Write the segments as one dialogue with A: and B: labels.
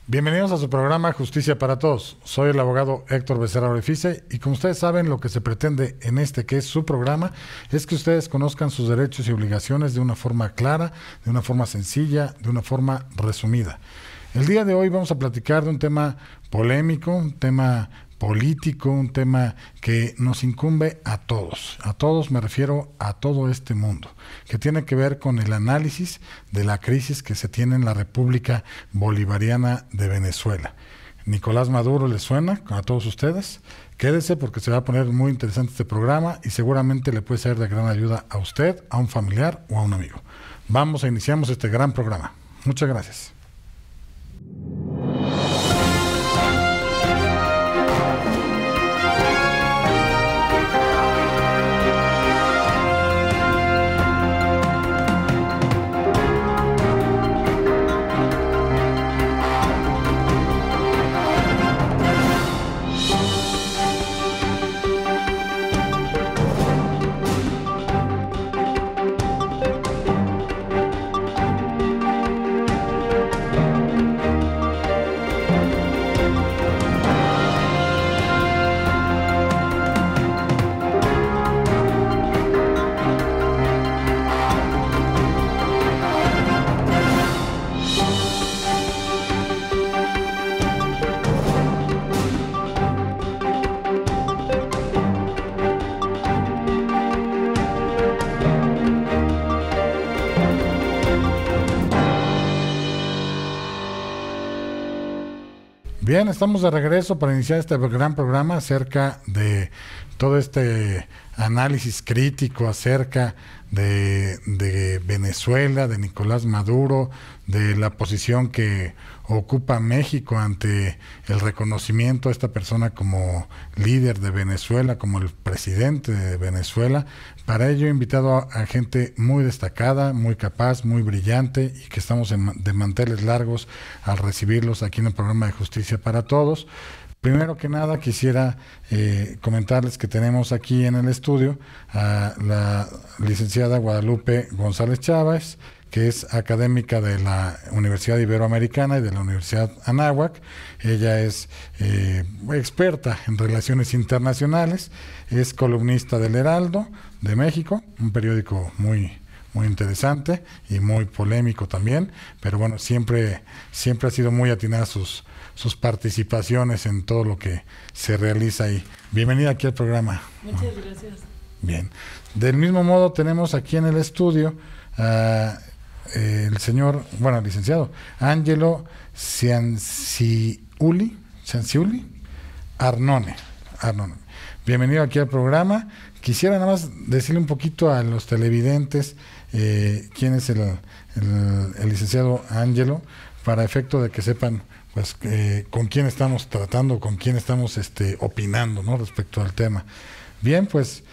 A: Bienvenidos a su programa Justicia para Todos. Soy el abogado Héctor Becerra Orefice y como ustedes saben, lo que se pretende en este que es su programa es que ustedes conozcan sus derechos y obligaciones de una forma clara, de una forma sencilla, de una forma resumida. El día de hoy vamos a platicar de un tema polémico, un tema político, un tema que nos incumbe a todos me refiero a todo este mundo, que tiene que ver con el análisis de la crisis que se tiene en la República Bolivariana de Venezuela. Nicolás Maduro, ¿les suena a todos ustedes? Quédese porque se va a poner muy interesante este programa y seguramente le puede ser de gran ayuda a usted, a un familiar o a un amigo. Iniciamos este gran programa. Muchas gracias. Bien, estamos de regreso para iniciar este gran programa acerca de todo este análisis crítico acerca de Venezuela, de Nicolás Maduro, de la posición que ocupa México ante el reconocimiento a esta persona como líder de Venezuela, como el presidente de Venezuela. Para ello he invitado a gente muy destacada, muy capaz, muy brillante y que estamos de manteles largos al recibirlos aquí en el programa de Justicia para Todos. Primero que nada quisiera comentarles que tenemos aquí en el estudio a la licenciada Guadalupe González Chávez, que es académica de la Universidad Iberoamericana y de la Universidad Anáhuac. Ella es experta en relaciones internacionales, es columnista del Heraldo de México, un periódico muy interesante y muy polémico también, pero bueno, siempre ha sido muy atinada sus participaciones en todo lo que se realiza ahí. Bienvenida aquí al programa.
B: Muchas gracias.
A: Bien. Del mismo modo tenemos aquí en el estudio el señor, licenciado Angelo Cianciulli Arnone. Bienvenido aquí al programa. Quisiera nada más decirle un poquito a los televidentes quién es el licenciado Angelo, para efecto de que sepan pues con quién estamos tratando, con quién estamos opinando, ¿no?, respecto al tema. Bien, pues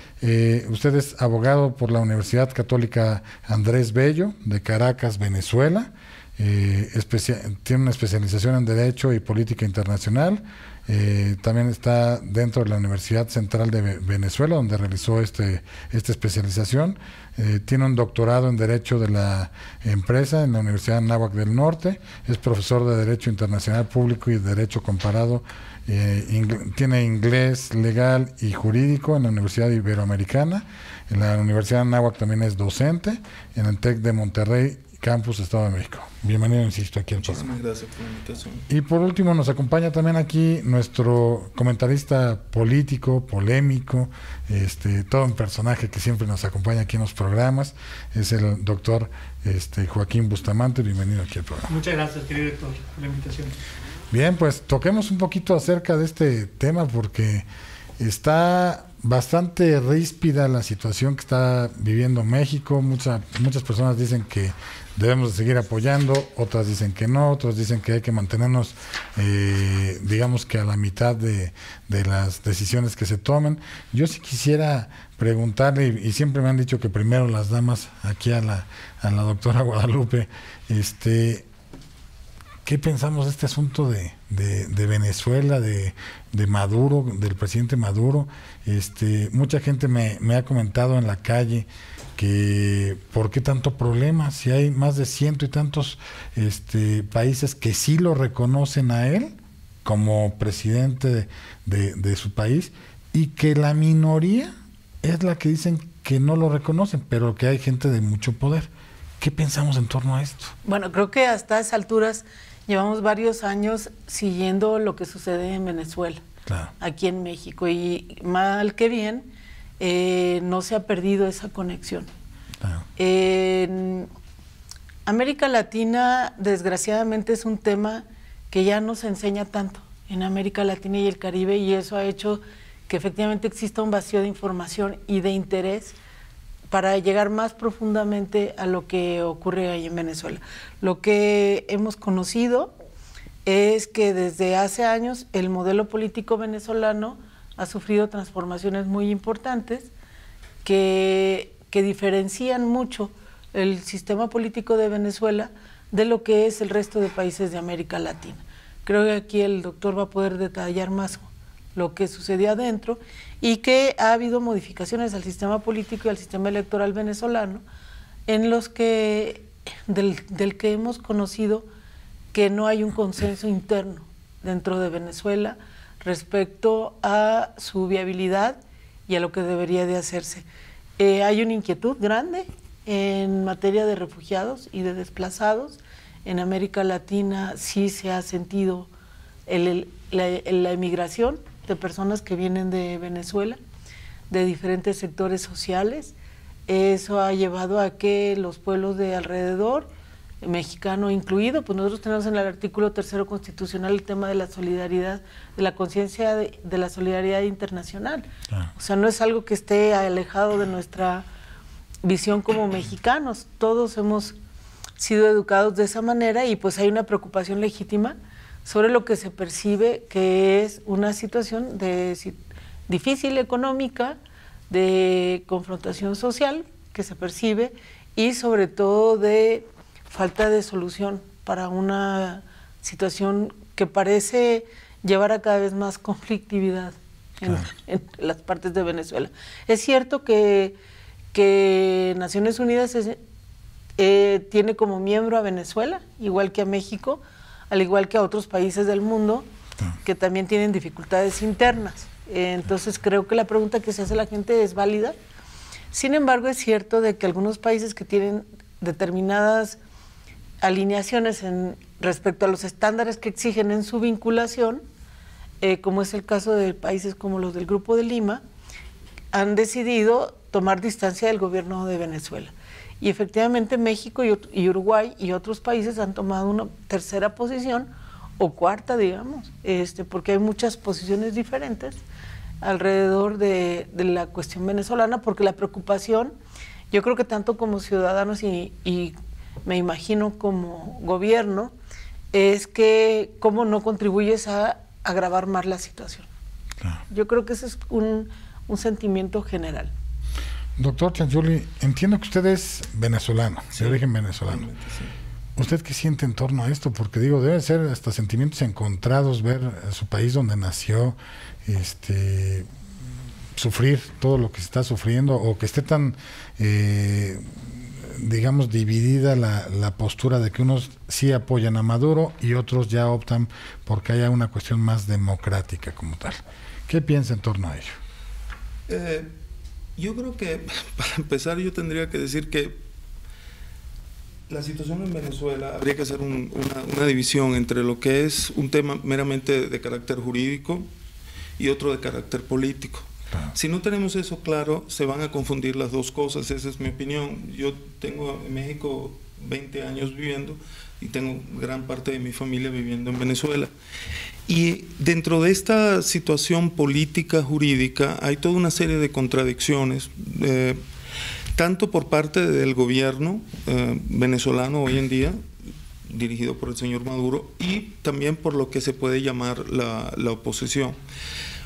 A: usted es abogado por la Universidad Católica Andrés Bello de Caracas, Venezuela. Tiene una especialización en Derecho y Política Internacional. También está dentro de la Universidad Central de Venezuela, donde realizó esta especialización. Tiene un doctorado en Derecho de la Empresa en la Universidad Anáhuac del Norte. Es profesor de Derecho Internacional Público y Derecho Comparado. Tiene inglés legal y jurídico en la Universidad Iberoamericana. En la Universidad Anáhuac también es docente en el TEC de Monterrey, Campus Estado de México. Bienvenido, insisto, aquí al programa.
C: Muchísimas gracias por la invitación.
A: Y por último nos acompaña también aquí nuestro comentarista político, polémico, todo un personaje que siempre nos acompaña aquí en los programas, es el doctor Joaquín Bustamante. Bienvenido aquí al programa.
B: Muchas gracias, querido Héctor, por la invitación.
A: Bien, pues toquemos un poquito acerca de este tema porque está bastante ríspida la situación que está viviendo México. Muchas personas dicen que debemos de seguir apoyando, otras dicen que no, otros dicen que hay que mantenernos, digamos que a la mitad de las decisiones que se tomen. Yo sí quisiera preguntarle, y siempre me han dicho que primero las damas, aquí a la doctora Guadalupe, ¿qué pensamos de este asunto de Venezuela, de Maduro, del presidente Maduro? Mucha gente me ha comentado en la calle que ¿por qué tanto problema? Si hay más de 100 y tantos países que sí lo reconocen a él como presidente de su país, y que la minoría es la que dicen que no lo reconocen, pero que hay gente de mucho poder. ¿Qué pensamos en torno a esto?
C: Bueno, creo que hasta esas alturas llevamos varios años siguiendo lo que sucede en Venezuela, claro, aquí en México, y mal que bien no se ha perdido esa conexión. Claro. En América Latina, desgraciadamente, es un tema que ya no se enseña tanto en América Latina y el Caribe, y eso ha hecho que efectivamente exista un vacío de información y de interés para llegar más profundamente a lo que ocurre ahí en Venezuela. Lo que hemos conocido es que desde hace años el modelo político venezolano ha sufrido transformaciones muy importantes que diferencian mucho el sistema político de Venezuela de lo que es el resto de países de América Latina. Creo que aquí el doctor va a poder detallar más lo que sucedió adentro, y que ha habido modificaciones al sistema político y al sistema electoral venezolano en los que del que hemos conocido que no hay un consenso interno dentro de Venezuela respecto a su viabilidad y a lo que debería de hacerse. Hay una inquietud grande en materia de refugiados y de desplazados. En América Latina sí se ha sentido la emigración de personas que vienen de Venezuela, de diferentes sectores sociales. Eso ha llevado a que los pueblos de alrededor, mexicano incluido, pues nosotros tenemos en el artículo 3º constitucional el tema de la solidaridad, de la conciencia de la solidaridad internacional. O sea, no es algo que esté alejado de nuestra visión como mexicanos. Todos hemos sido educados de esa manera, y pues hay una preocupación legítima sobre lo que se percibe que es una situación difícil económica, de confrontación social que se percibe, y sobre todo de falta de solución para una situación que parece llevar a cada vez más conflictividad en las partes de Venezuela. Es cierto que Naciones Unidas tiene como miembro a Venezuela, igual que a México, al igual que a otros países del mundo que también tienen dificultades internas. Entonces creo que la pregunta que se hace la gente es válida. Sin embargo, es cierto de que algunos países que tienen determinadas alineaciones respecto a los estándares que exigen en su vinculación, como es el caso de países como los del Grupo de Lima, han decidido tomar distancia del gobierno de Venezuela. Y efectivamente México y Uruguay y otros países han tomado una tercera posición, o cuarta, digamos, porque hay muchas posiciones diferentes alrededor de la cuestión venezolana, porque la preocupación, yo creo que tanto como ciudadanos y me imagino como gobierno, es que cómo no contribuyes a agravar más la situación. Claro. Yo creo que ese es un sentimiento general.
A: Doctor Cianciulli, entiendo que usted es venezolano, de origen venezolano. Sí. ¿Usted qué siente en torno a esto? Porque digo, deben ser hasta sentimientos encontrados ver a su país donde nació, sufrir todo lo que se está sufriendo, o que esté tan, digamos, dividida la postura de que unos sí apoyan a Maduro y otros ya optan porque haya una cuestión más democrática como tal. ¿Qué piensa en torno a ello?
D: Yo creo que, para empezar, yo tendría que decir que la situación en Venezuela habría que hacer una división entre lo que es un tema meramente de carácter jurídico y otro de carácter político. Claro. Si no tenemos eso claro, se van a confundir las dos cosas. Esa es mi opinión. Yo tengo en México 20 años viviendo y tengo gran parte de mi familia viviendo en Venezuela. Y dentro de esta situación política, jurídica, hay toda una serie de contradicciones, tanto por parte del gobierno venezolano hoy en día, dirigido por el señor Maduro, y también por lo que se puede llamar la oposición.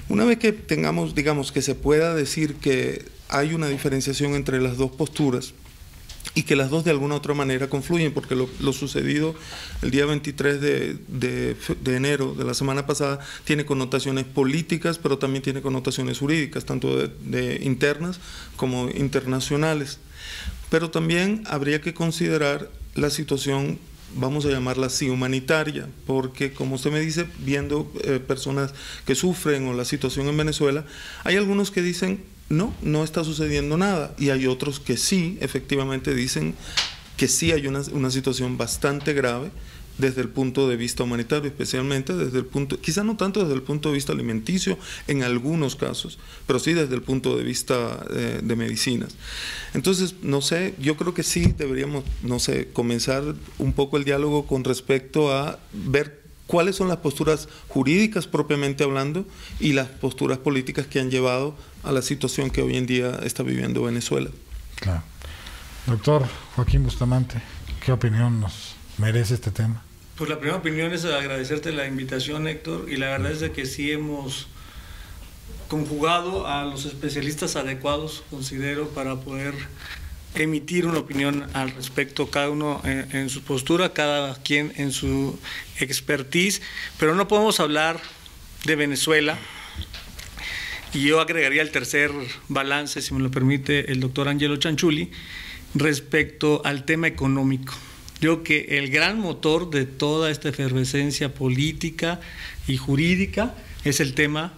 D: Una vez que tengamos, digamos, que se pueda decir que hay una diferenciación entre las dos posturas, y que las dos de alguna u otra manera confluyen, porque lo sucedido el día 23 de enero de la semana pasada tiene connotaciones políticas, pero también tiene connotaciones jurídicas, tanto de internas como internacionales. Pero también habría que considerar la situación, vamos a llamarla así, humanitaria, porque como usted me dice, viendo personas que sufren o la situación en Venezuela, hay algunos que dicen no está sucediendo nada, y hay otros que sí, efectivamente dicen que sí hay una situación bastante grave desde el punto de vista humanitario, especialmente desde el punto, quizá no tanto desde el punto de vista alimenticio en algunos casos, pero sí desde el punto de vista de medicinas. Entonces, no sé, yo creo que sí deberíamos, no sé, comenzar un poco el diálogo con respecto a ver cuáles son las posturas jurídicas propiamente hablando y las posturas políticas que han llevado a la situación que hoy en día está viviendo Venezuela.
A: Claro. Doctor Joaquín Bustamante, ¿qué opinión nos merece este tema?
B: Pues la primera opinión es agradecerte la invitación, Héctor, y la verdad es de que sí hemos conjugado a los especialistas adecuados, considero, para poder emitir una opinión al respecto, cada uno en su postura, cada quien en su expertise, pero no podemos hablar de Venezuela, y yo agregaría el tercer balance, si me lo permite el doctor Angelo Cianciulli, respecto al tema económico. Yo creo que el gran motor de toda esta efervescencia política y jurídica es el tema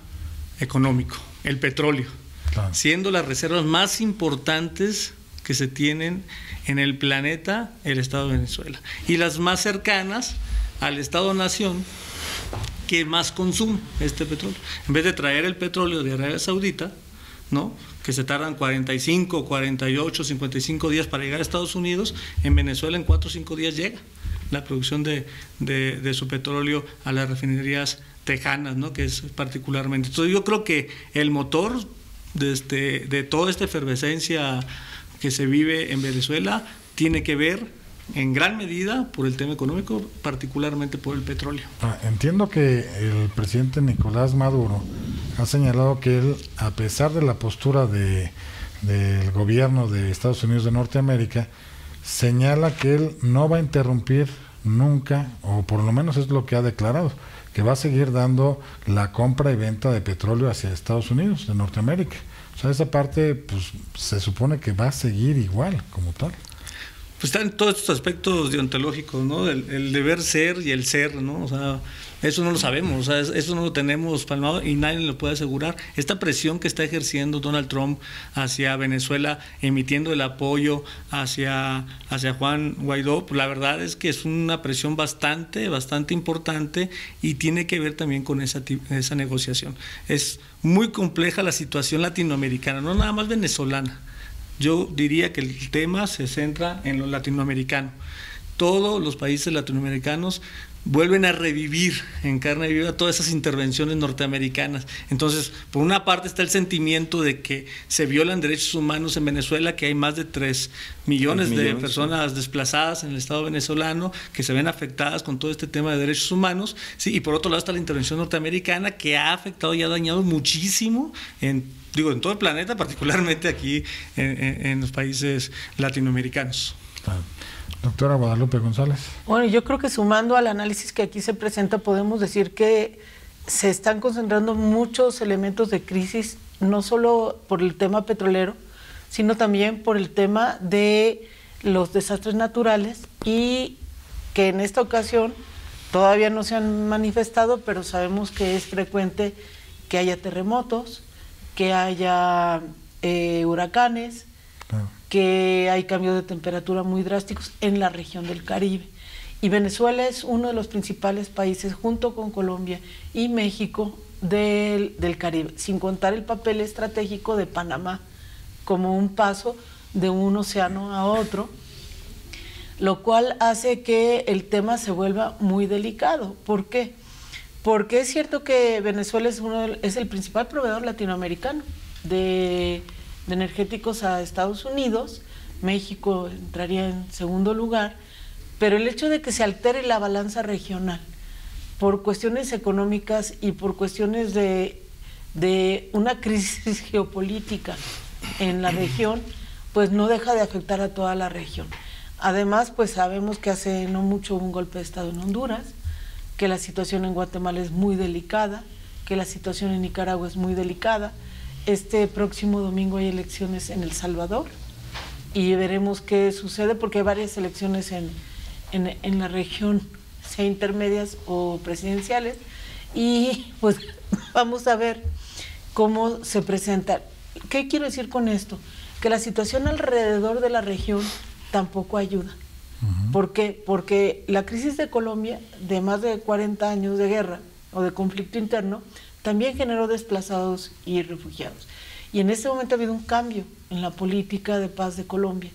B: económico, el petróleo, claro, siendo las reservas más importantes que se tienen en el planeta el Estado de Venezuela, y las más cercanas al Estado-nación que más consume este petróleo. En vez de traer el petróleo de Arabia Saudita, ¿no?, que se tardan 45, 48, 55 días para llegar a Estados Unidos, en Venezuela en 4 o 5 días llega la producción de su petróleo a las refinerías tejanas, ¿no?, que es particularmente. Entonces yo creo que el motor de toda esta efervescencia que se vive en Venezuela tiene que ver en gran medida por el tema económico, particularmente por el petróleo.
A: Entiendo que el presidente Nicolás Maduro ha señalado que él, a pesar de la postura del gobierno de Estados Unidos de Norteamérica, señala que él no va a interrumpir nunca, o por lo menos es lo que ha declarado, que va a seguir dando la compra y venta de petróleo hacia Estados Unidos de Norteamérica. O sea, esa parte pues se supone que va a seguir igual como tal.
B: Pues están todos estos aspectos deontológicos, ¿no? El deber ser y el ser, ¿no? O sea, eso no lo sabemos, o sea, eso no lo tenemos palmado y nadie lo puede asegurar. Esta presión que está ejerciendo Donald Trump hacia Venezuela, emitiendo el apoyo hacia Juan Guaidó, pues la verdad es que es una presión bastante importante y tiene que ver también con esa negociación. Es muy compleja la situación latinoamericana, no nada más venezolana. Yo diría que el tema se centra en lo latinoamericano. Todos los países latinoamericanos vuelven a revivir en carne viva todas esas intervenciones norteamericanas. Entonces, por una parte está el sentimiento de que se violan derechos humanos en Venezuela, que hay más de 3 millones de personas desplazadas en el Estado venezolano, que se ven afectadas con todo este tema de derechos humanos, ¿sí? Y por otro lado está la intervención norteamericana, que ha afectado y ha dañado muchísimo en todo el planeta, particularmente aquí en los países latinoamericanos.
A: Doctora Guadalupe González.
C: Bueno, yo creo que sumando al análisis que aquí se presenta, podemos decir que se están concentrando muchos elementos de crisis, no solo por el tema petrolero, sino también por el tema de los desastres naturales, y que en esta ocasión todavía no se han manifestado, pero sabemos que es frecuente que haya terremotos, que haya huracanes, claro, que hay cambios de temperatura muy drásticos en la región del Caribe. Y Venezuela es uno de los principales países, junto con Colombia y México, del Caribe, sin contar el papel estratégico de Panamá como un paso de un océano a otro, lo cual hace que el tema se vuelva muy delicado. ¿Por qué? Porque es cierto que Venezuela es el principal proveedor latinoamericano de energéticos a Estados Unidos. México entraría en segundo lugar, pero el hecho de que se altere la balanza regional por cuestiones económicas y por cuestiones de una crisis geopolítica en la región, pues no deja de afectar a toda la región. Además, pues sabemos que hace no mucho hubo un golpe de Estado en Honduras, que la situación en Guatemala es muy delicada, que la situación en Nicaragua es muy delicada. Este próximo domingo hay elecciones en El Salvador y veremos qué sucede, porque hay varias elecciones en la región, sea intermedias o presidenciales, y pues vamos a ver cómo se presenta. ¿Qué quiero decir con esto? Que la situación alrededor de la región tampoco ayuda. ¿Por qué? Porque la crisis de Colombia, de más de 40 años de guerra o de conflicto interno, también generó desplazados y refugiados. Y en este momento ha habido un cambio en la política de paz de Colombia.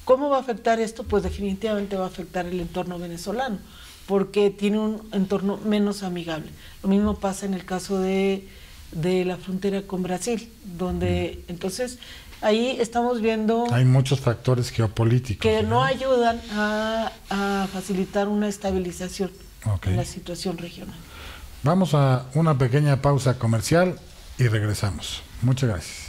C: ¿Cómo va a afectar esto? Pues definitivamente va a afectar el entorno venezolano, porque tiene un entorno menos amigable. Lo mismo pasa en el caso de la frontera con Brasil, donde entonces ahí estamos viendo...
A: Hay muchos factores geopolíticos
C: que no ayudan a facilitar una estabilización en la situación regional.
A: Vamos a una pequeña pausa comercial y regresamos. Muchas gracias.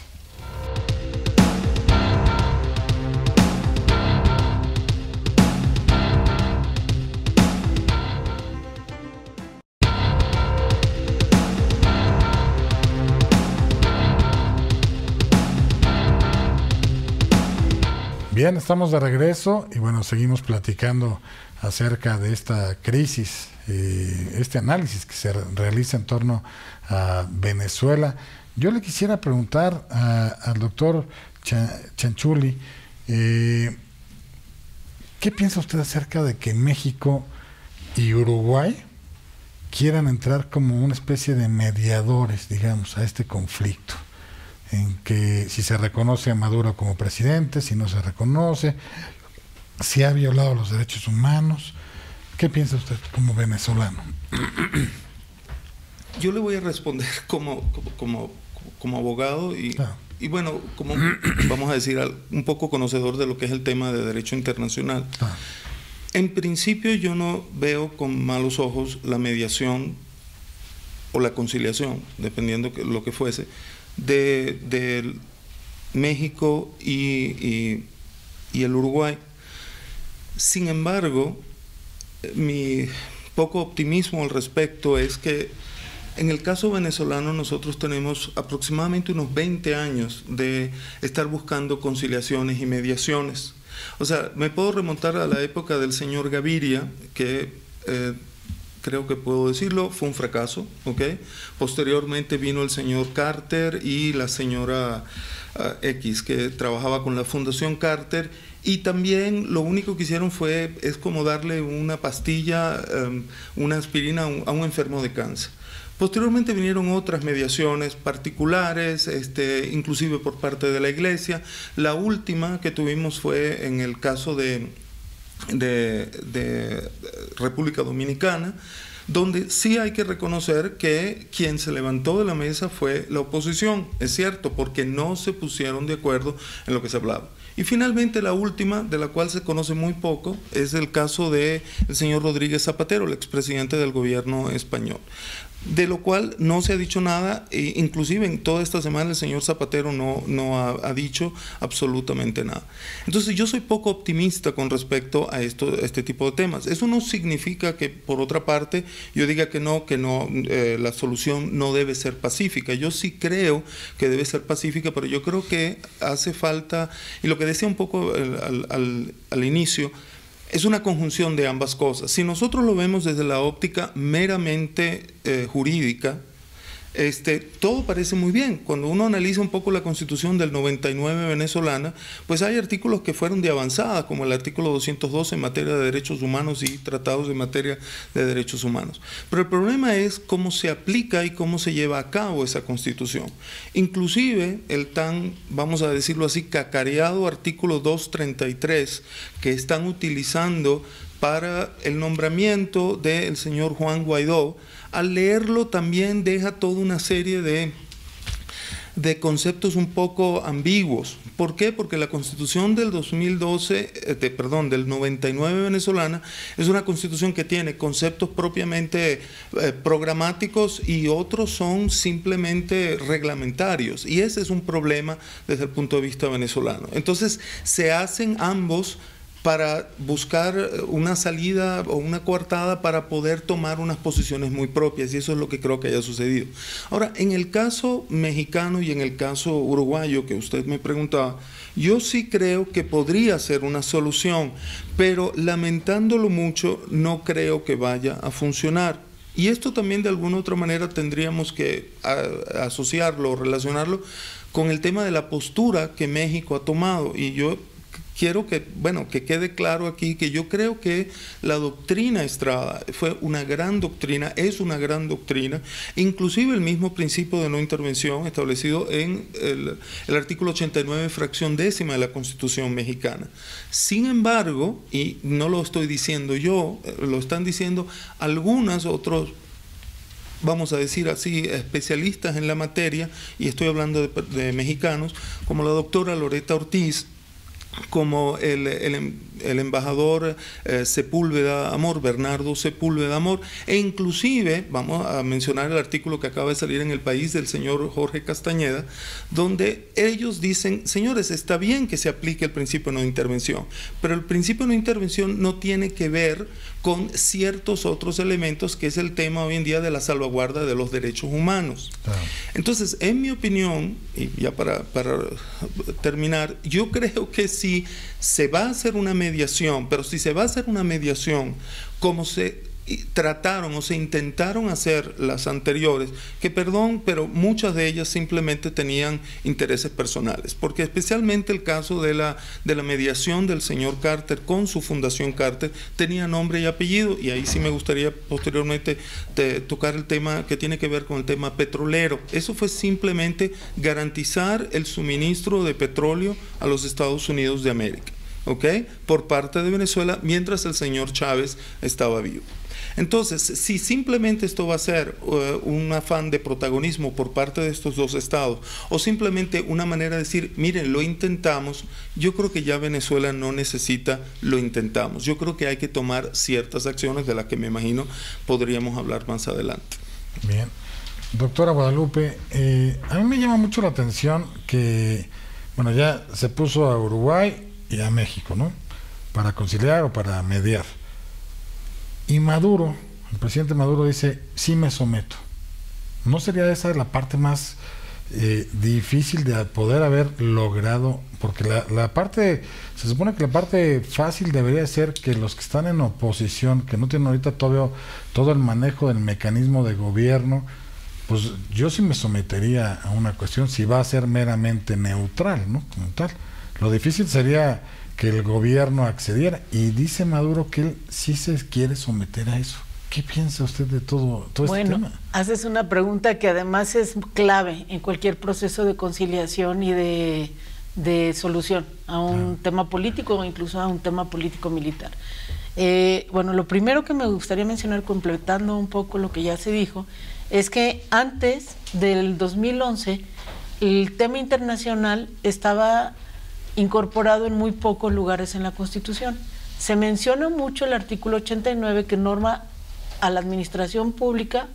A: Bien, estamos de regreso y bueno, seguimos platicando acerca de esta crisis, este análisis que se realiza en torno a Venezuela. Yo le quisiera preguntar al doctor Chanchuli, ¿qué piensa usted acerca de que México y Uruguay quieran entrar como una especie de mediadores, digamos, a este conflicto? En que si se reconoce a Maduro como presidente, si no se reconoce, si ha violado los derechos humanos. ¿Qué piensa usted como venezolano?
D: Yo le voy a responder como abogado y bueno, como vamos a decir, un poco conocedor de lo que es el tema de derecho internacional. En principio yo no veo con malos ojos la mediación o la conciliación, dependiendo lo que fuese, de México y el Uruguay. Sin embargo, mi poco optimismo al respecto es que en el caso venezolano nosotros tenemos aproximadamente unos 20 años de estar buscando conciliaciones y mediaciones. O sea, me puedo remontar a la época del señor Gaviria, que creo que puedo decirlo, fue un fracaso, ¿ok? Posteriormente vino el señor Carter y la señora X, que trabajaba con la Fundación Carter, y también lo único que hicieron es como darle una pastilla, una aspirina a un enfermo de cáncer. Posteriormente vinieron otras mediaciones particulares, inclusive por parte de la Iglesia. La última que tuvimos fue en el caso de República Dominicana, donde sí hay que reconocer que quien se levantó de la mesa fue la oposición, es cierto, porque no se pusieron de acuerdo en lo que se hablaba. Y finalmente la última, de la cual se conoce muy poco, es el caso del señor Rodríguez Zapatero, el expresidente del gobierno español, de lo cual no se ha dicho nada, e inclusive en toda esta semana el señor Zapatero no ha dicho absolutamente nada. Entonces yo soy poco optimista con respecto a este tipo de temas. Eso no significa que por otra parte yo diga que no, la solución no debe ser pacífica. Yo sí creo que debe ser pacífica, pero yo creo que hace falta, y lo que decía un poco al inicio, es una conjunción de ambas cosas. Si nosotros lo vemos desde la óptica meramente jurídica, todo parece muy bien. Cuando uno analiza un poco la Constitución del 99 venezolana, pues hay artículos que fueron de avanzada, como el artículo 212 en materia de derechos humanos y tratados en materia de derechos humanos. Pero el problema es cómo se aplica y cómo se lleva a cabo esa Constitución. Inclusive el tan, vamos a decirlo así, cacareado artículo 233 que están utilizando para el nombramiento del señor Juan Guaidó, al leerlo también deja toda una serie de de conceptos un poco ambiguos. ¿Por qué? Porque la Constitución del 99 venezolana es una Constitución que tiene conceptos propiamente programáticos y otros son simplemente reglamentarios, y ese es un problema desde el punto de vista venezolano. Entonces se hacen ambos para buscar una salida o una coartada para poder tomar unas posiciones muy propias, y eso es lo que creo que haya sucedido. Ahora, en el caso mexicano y en el caso uruguayo que usted me preguntaba, yo sí creo que podría ser una solución, pero lamentándolo mucho, no creo que vaya a funcionar. Y esto también de alguna u otra manera tendríamos que asociarlo o relacionarlo con el tema de la postura que México ha tomado, y yo quiero que quede claro aquí que yo creo que la doctrina Estrada fue una gran doctrina, es una gran doctrina, inclusive el mismo principio de no intervención establecido en el artículo 89, fracción 10ª de la Constitución mexicana. Sin embargo, y no lo estoy diciendo yo, lo están diciendo algunos otros, vamos a decir así, especialistas en la materia, y estoy hablando de mexicanos, como la doctora Loretta Ortiz, como el embajador Sepúlveda Amor, Bernardo Sepúlveda Amor, e inclusive vamos a mencionar el artículo que acaba de salir en El País del señor Jorge Castañeda, donde ellos dicen, señores, está bien que se aplique el principio de no intervención, pero el principio de no intervención no tiene que ver con ciertos otros elementos, que es el tema hoy en día de la salvaguarda de los derechos humanos. Claro. Entonces, en mi opinión, y ya para terminar, yo creo que si se va a hacer una mediación, pero si se va a hacer una mediación como se trataron o se intentaron hacer las anteriores, que perdón, pero muchas de ellas simplemente tenían intereses personales, porque especialmente el caso de la mediación del señor Carter con su Fundación Carter tenía nombre y apellido, y ahí sí me gustaría posteriormente tocar el tema que tiene que ver con el tema petrolero. Eso fue simplemente garantizar el suministro de petróleo a los Estados Unidos de América, ¿ok?, por parte de Venezuela mientras el señor Chávez estaba vivo. Entonces, si simplemente esto va a ser un afán de protagonismo por parte de estos dos estados, o simplemente una manera de decir, miren, lo intentamos, yo creo que ya Venezuela no necesita lo intentamos. Yo creo que hay que tomar ciertas acciones de las que me imagino podríamos hablar más adelante.
A: Bien. Doctora Guadalupe, a mí me llama mucho la atención que, bueno, ya se puso a Uruguay y a México, ¿no?, para conciliar o para mediar. Y Maduro, el presidente Maduro dice, sí me someto. ¿No sería esa la parte más difícil de poder haber logrado? Porque la parte, se supone que la parte fácil debería ser que los que están en oposición, que no tienen ahorita todavía todo el manejo del mecanismo de gobierno, pues yo sí me sometería a una cuestión si va a ser meramente neutral, ¿no?, como tal. Lo difícil sería que el gobierno accediera, y dice Maduro que él sí se quiere someter a eso. ¿Qué piensa usted de todo este tema?
C: Bueno, haces una pregunta que además es clave en cualquier proceso de conciliación y de solución a un tema político o incluso a un tema político-militar. Bueno, lo primero que me gustaría mencionar, completando un poco lo que ya se dijo, es que antes del 2011 el tema internacional estaba incorporado en muy pocos lugares en la Constitución. Se menciona mucho el artículo 89 que norma a la administración pública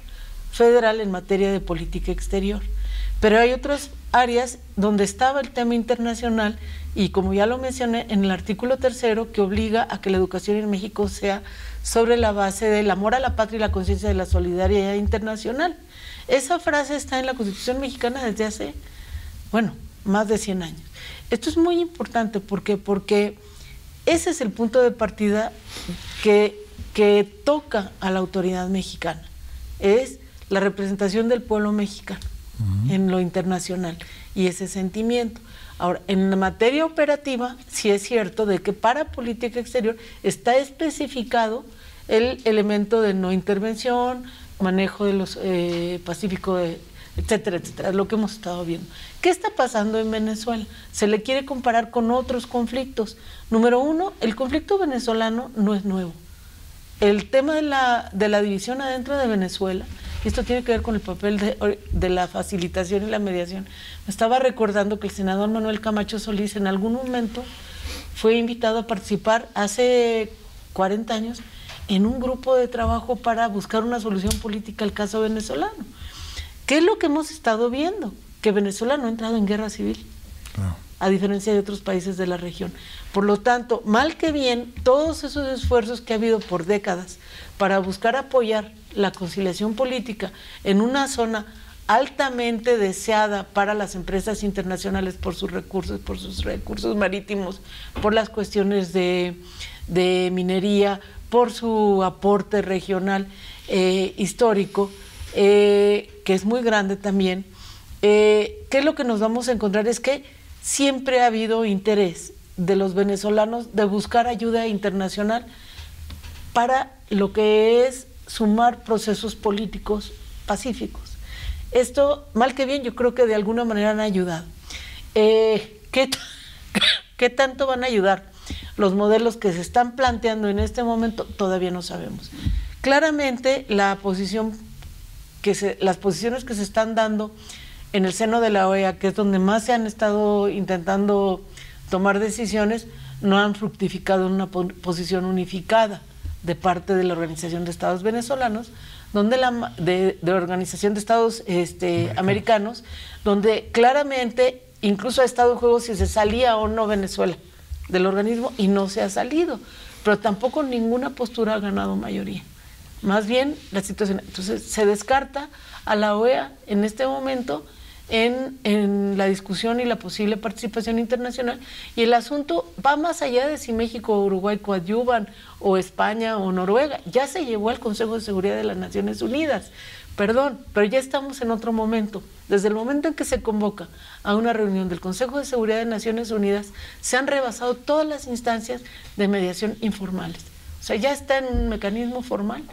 C: federal en materia de política exterior, pero hay otras áreas donde estaba el tema internacional, y como ya lo mencioné, en el artículo 3 que obliga a que la educación en México sea sobre la base del amor a la patria y la conciencia de la solidaridad internacional. Esa frase está en la Constitución mexicana desde hace, bueno, más de 100 años. Esto es muy importante porque ese es el punto de partida que toca a la autoridad mexicana, es la representación del pueblo mexicano en lo internacional y ese sentimiento. Ahora, en la materia operativa, sí es cierto de que para política exterior está especificado el elemento de no intervención, manejo de los pacífico, etcétera, etcétera, lo que hemos estado viendo. ¿Qué está pasando en Venezuela? Se le quiere comparar con otros conflictos. Número uno, el conflicto venezolano no es nuevo. El tema de la división adentro de Venezuela y esto tiene que ver con el papel de la facilitación y la mediación. Me estaba recordando que el senador Manuel Camacho Solís en algún momento fue invitado a participar hace 40 años en un grupo de trabajo para buscar una solución política al caso venezolano. ¿Qué es lo que hemos estado viendo? Que Venezuela no ha entrado en guerra civil, a diferencia de otros países de la región. Por lo tanto, mal que bien, todos esos esfuerzos que ha habido por décadas para buscar apoyar la conciliación política en una zona altamente deseada para las empresas internacionales por sus recursos marítimos, por las cuestiones de minería, por su aporte regional histórico, que es muy grande también. ¿Qué es lo que nos vamos a encontrar? Es que siempre ha habido interés de los venezolanos de buscar ayuda internacional para lo que es sumar procesos políticos pacíficos. Esto, mal que bien, yo creo que de alguna manera han ayudado. ¿Qué tanto van a ayudar? Los modelos que se están planteando en este momento todavía no sabemos. Claramente las posiciones que se están dando en el seno de la OEA, que es donde más se han estado intentando tomar decisiones, no han fructificado en una posición unificada de parte de la Organización de Estados Venezolanos, donde de Organización de Estados Americanos, donde claramente incluso ha estado en juego si se salía o no Venezuela del organismo, y no se ha salido, pero tampoco ninguna postura ha ganado mayoría. Más bien la situación, entonces se descarta a la OEA en este momento en la discusión y la posible participación internacional, y el asunto va más allá de si México o Uruguay coadyuvan, o España o Noruega. Ya se llevó al Consejo de Seguridad de las Naciones Unidas, perdón, pero ya estamos en otro momento. Desde el momento en que se convoca a una reunión del Consejo de Seguridad de Naciones Unidas, se han rebasado todas las instancias de mediación informales. O sea, ya está en un mecanismo formal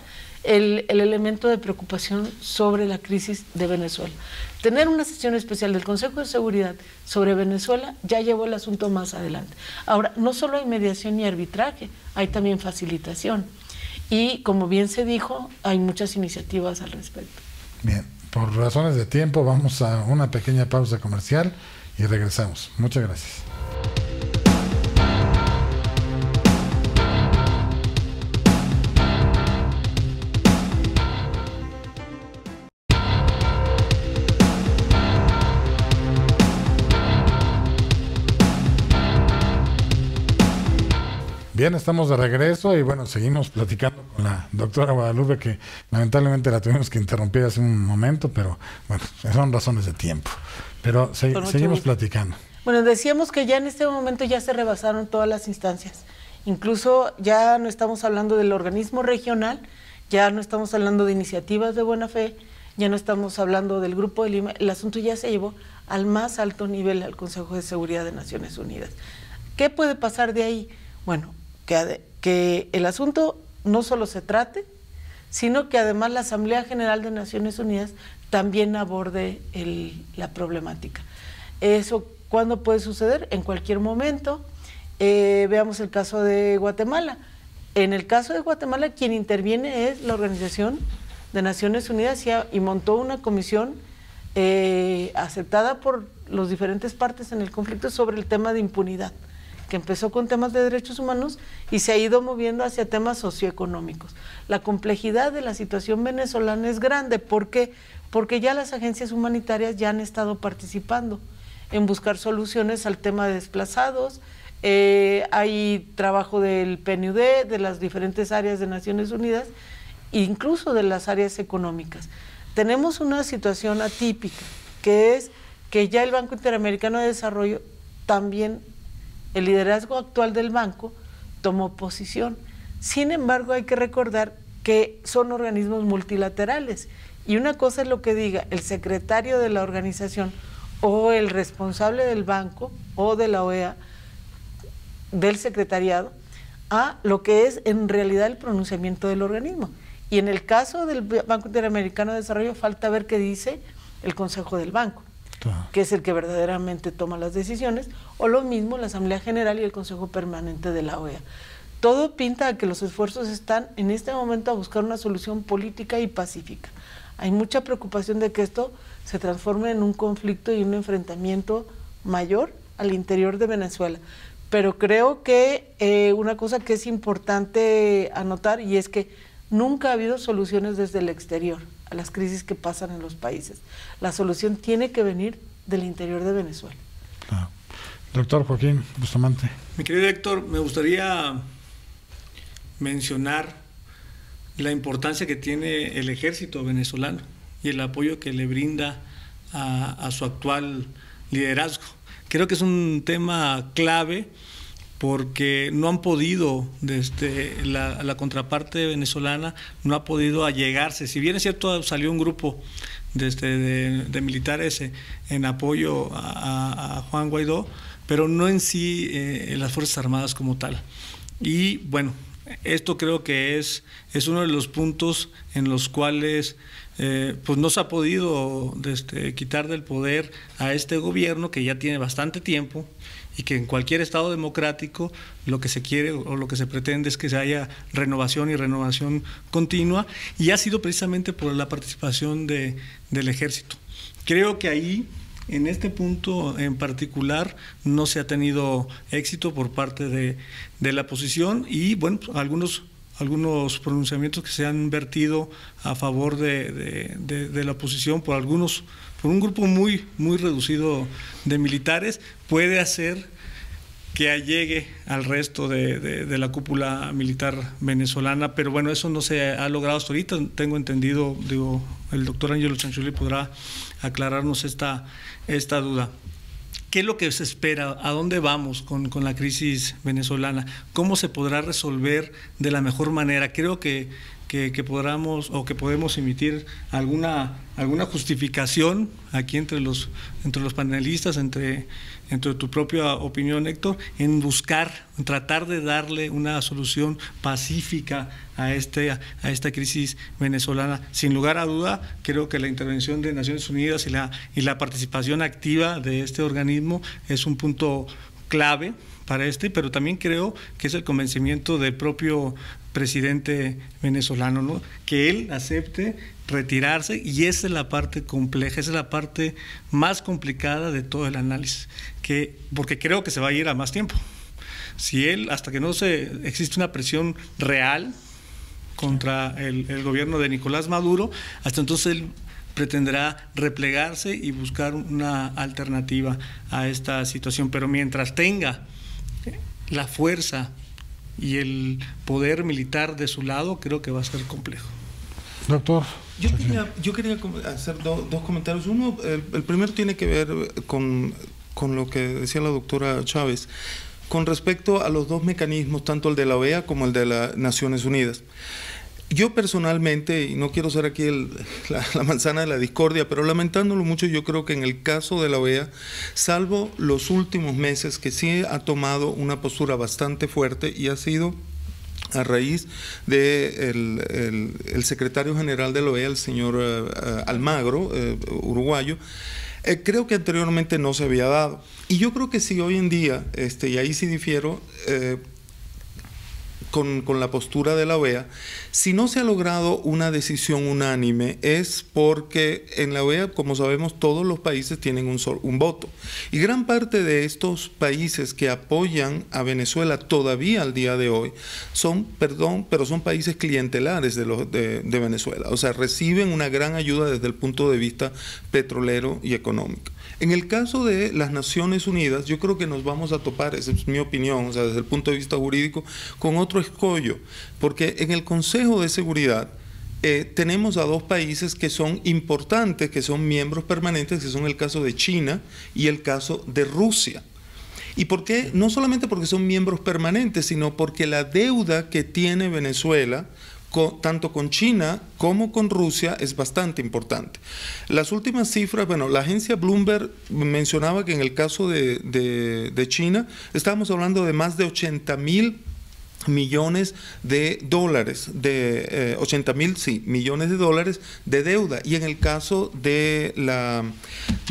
C: el elemento de preocupación sobre la crisis de Venezuela. Tener una sesión especial del Consejo de Seguridad sobre Venezuela ya llevó el asunto más adelante. Ahora, no solo hay mediación y arbitraje, hay también facilitación. Y, como bien se dijo, hay muchas iniciativas al respecto.
A: Bien, por razones de tiempo vamos a una pequeña pausa comercial y regresamos. Muchas gracias. Bien, estamos de regreso y bueno, seguimos platicando con la doctora Guadalupe, que lamentablemente la tuvimos que interrumpir hace un momento, pero bueno, son razones de tiempo. Pero seguimos platicando.
C: Bueno, decíamos que ya en este momento ya se rebasaron todas las instancias. Incluso ya no estamos hablando del organismo regional, ya no estamos hablando de iniciativas de buena fe, ya no estamos hablando del Grupo de Lima. El asunto ya se llevó al más alto nivel, al Consejo de Seguridad de Naciones Unidas. ¿Qué puede pasar de ahí? Bueno, que el asunto no solo se trate, sino que además la Asamblea General de Naciones Unidas también aborde la problemática. ¿Eso cuándo puede suceder? En cualquier momento. Veamos el caso de Guatemala. En el caso de Guatemala, quien interviene es la Organización de Naciones Unidas y montó una comisión aceptada por las diferentes partes en el conflicto sobre el tema de impunidad, que empezó con temas de derechos humanos y se ha ido moviendo hacia temas socioeconómicos. La complejidad de la situación venezolana es grande. ¿Por qué? Porque ya las agencias humanitarias ya han estado participando en buscar soluciones al tema de desplazados. Hay trabajo del PNUD, de las diferentes áreas de Naciones Unidas, incluso de las áreas económicas. Tenemos una situación atípica, que es que ya el Banco Interamericano de Desarrollo también, el liderazgo actual del banco tomó posición. Sin embargo, hay que recordar que son organismos multilaterales y una cosa es lo que diga el secretario de la organización o el responsable del banco o de la OEA, del secretariado, a lo que es en realidad el pronunciamiento del organismo. Y en el caso del Banco Interamericano de Desarrollo falta ver qué dice el Consejo del Banco, que es el que verdaderamente toma las decisiones, o lo mismo la Asamblea General y el Consejo Permanente de la OEA. todo pinta a que los esfuerzos están en este momento a buscar una solución política y pacífica. Hay mucha preocupación de que esto se transforme en un conflicto y un enfrentamiento mayor al interior de Venezuela. Pero creo que una cosa que es importante anotar, y es que nunca ha habido soluciones desde el exterior a las crisis que pasan en los países. La solución tiene que venir del interior de Venezuela.
A: Claro. Doctor Joaquín Bustamante.
B: Mi querido Héctor, me gustaría mencionar la importancia que tiene el ejército venezolano y el apoyo que le brinda a su actual liderazgo. Creo que es un tema clave porque no han podido, la contraparte venezolana no ha podido allegarse. Si bien es cierto, salió un grupo de militares en apoyo a Juan Guaidó, pero no en sí las Fuerzas Armadas como tal. Y bueno, esto creo que es uno de los puntos en los cuales pues no se ha podido quitar del poder a este gobierno que ya tiene bastante tiempo y que en cualquier estado democrático lo que se quiere o lo que se pretende es que se haya renovación y renovación continua, y ha sido precisamente por la participación del ejército. Creo que ahí, en este punto en particular, no se ha tenido éxito por parte de la oposición, y bueno, pues, algunos pronunciamientos que se han vertido a favor de la oposición por un grupo muy reducido de militares, puede hacer que allegue al resto de la cúpula militar venezolana, pero bueno, eso no se ha logrado hasta ahorita. Tengo entendido, el doctor Ángelo Chanchulli podrá aclararnos esta duda. ¿Qué es lo que se espera? ¿A dónde vamos con la crisis venezolana? ¿Cómo se podrá resolver de la mejor manera? Creo que podemos emitir alguna justificación aquí entre los panelistas, entre tu propia opinión, Héctor, en tratar de darle una solución pacífica a esta crisis venezolana. Sin lugar a duda, creo que la intervención de Naciones Unidas y la participación activa de este organismo es un punto clave para pero también creo que es el convencimiento del propio presidente venezolano, ¿no? Que él acepte retirarse, y esa es la parte compleja, esa es la parte más complicada de todo el análisis, porque creo que se va a ir a más tiempo. Si hasta que no existe una presión real contra el gobierno de Nicolás Maduro, hasta entonces él pretenderá replegarse y buscar una alternativa a esta situación, pero mientras tenga la fuerza y el poder militar de su lado, creo que va a ser complejo.
A: Doctor.
D: Yo quería hacer dos comentarios. Uno, el primero tiene que ver con lo que decía la doctora Chávez, con respecto a los dos mecanismos, tanto el de la OEA como el de las Naciones Unidas. Yo personalmente, y no quiero ser aquí la manzana de la discordia, pero lamentándolo mucho, yo creo que en el caso de la OEA, salvo los últimos meses que sí ha tomado una postura bastante fuerte, y ha sido a raíz de el secretario general de la OEA, el señor Almagro, uruguayo, creo que anteriormente no se había dado. Y yo creo que sí, hoy en día, y ahí sí difiero, con la postura de la OEA, si no se ha logrado una decisión unánime es porque en la OEA, como sabemos, todos los países tienen un voto. Y gran parte de estos países que apoyan a Venezuela todavía al día de hoy son países clientelares de Venezuela. O sea, reciben una gran ayuda desde el punto de vista petrolero y económico. En el caso de las Naciones Unidas, yo creo que nos vamos a topar, esa es mi opinión, o sea, desde el punto de vista jurídico, con otro escollo, porque en el Consejo de Seguridad tenemos a dos países que son importantes, que son miembros permanentes, que son el caso de China y el caso de Rusia. ¿Y por qué? No solamente porque son miembros permanentes, sino porque la deuda que tiene Venezuela, tanto con China como con Rusia, es bastante importante. Las últimas cifras, bueno, la agencia Bloomberg mencionaba que en el caso de China estábamos hablando de más de 80.000 millones de dólares, 80.000 millones de dólares de deuda, y en el caso de